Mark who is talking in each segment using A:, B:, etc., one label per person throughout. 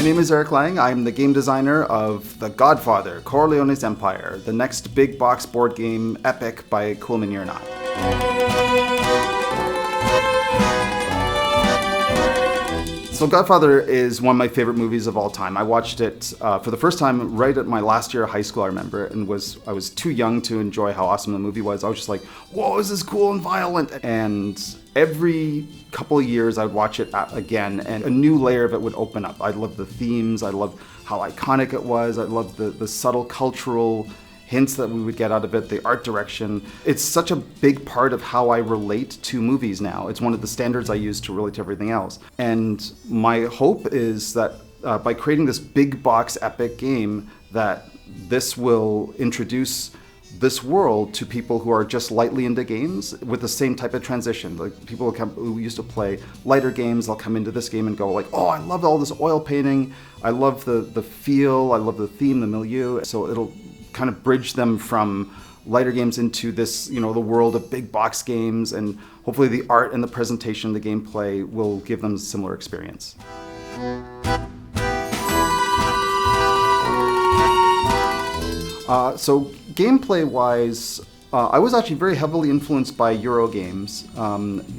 A: My name is Eric Lang. I'm the game designer of The Godfather, Corleone's Empire, the next big box board game epic by Corleone. So Godfather is one of my favorite movies of all time. I watched it for the first time right at my last year of high school, I remember, and I was too young to enjoy how awesome the movie was. I was just like, whoa, this is cool and violent. And every couple of years I'd watch it again and a new layer of it would open up. I loved the themes, I loved how iconic it was, I loved the subtle cultural hints that we would get out of it, the art direction. It's such a big part of how I relate to movies now. It's one of the standards I use to relate to everything else. And my hope is that by creating this big box epic game, that this will introduce this world to people who are just lightly into games with the same type of transition. Like people who used to play lighter games, they'll come into this game and go like, oh, I love all this oil painting. I love the feel, I love the theme, the milieu. So it'll kind of bridge them from lighter games into this, the world of big box games, and hopefully the art and the presentation, the gameplay will give them a similar experience. So gameplay-wise, I was actually very heavily influenced by Euro games,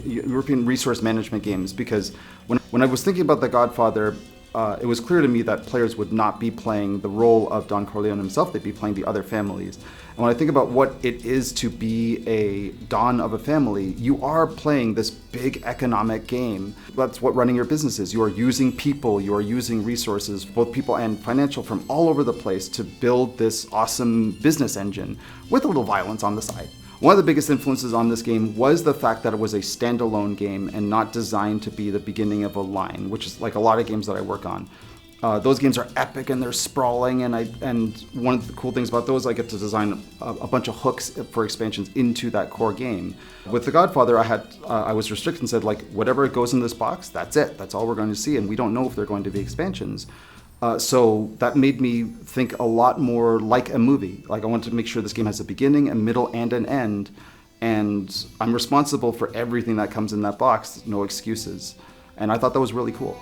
A: European resource management games, because when I was thinking about The Godfather, it was clear to me that players would not be playing the role of Don Corleone himself, they'd be playing the other families. And when I think about what it is to be a Don of a family, you are playing this big economic game. That's what running your business is. You are using people, you are using resources, both people and financial, from all over the place to build this awesome business engine with a little violence on the side. One of the biggest influences on this game was the fact that it was a standalone game and not designed to be the beginning of a line, which is like a lot of games that I work on. Those games are epic and they're sprawling, and one of the cool things about those, I get to design a bunch of hooks for expansions into that core game. With The Godfather, I was restricted and said, like, whatever goes in this box, that's it. That's all we're going to see, and we don't know if they're going to be expansions. So that made me think a lot more like a movie. Like, I wanted to make sure this game has a beginning, a middle, and an end. And I'm responsible for everything that comes in that box, no excuses. And I thought that was really cool.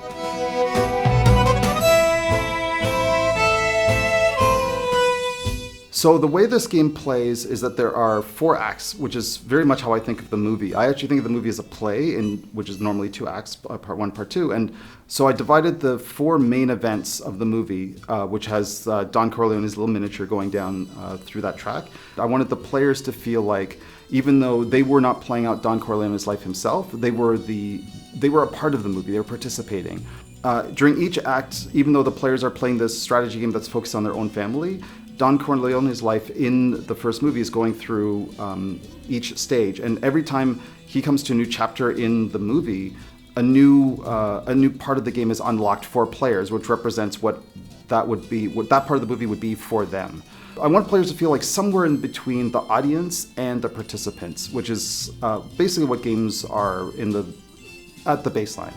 A: So the way this game plays is that there are 4 acts, which is very much how I think of the movie. I actually think of the movie as a play, which is normally 2 acts, part 1, part 2. And so I divided the 4 main events of the movie, which has Don Corleone's little miniature going down through that track. I wanted the players to feel like, even though they were not playing out Don Corleone's life himself, they were a part of the movie, they were participating. During each act, even though the players are playing this strategy game that's focused on their own family, Don Corleone's life in the first movie is going through each stage, and every time he comes to a new chapter in the movie, a new part of the game is unlocked for players, which represents what that part of the movie would be for them. I want players to feel like somewhere in between the audience and the participants, which is basically what games are at the baseline.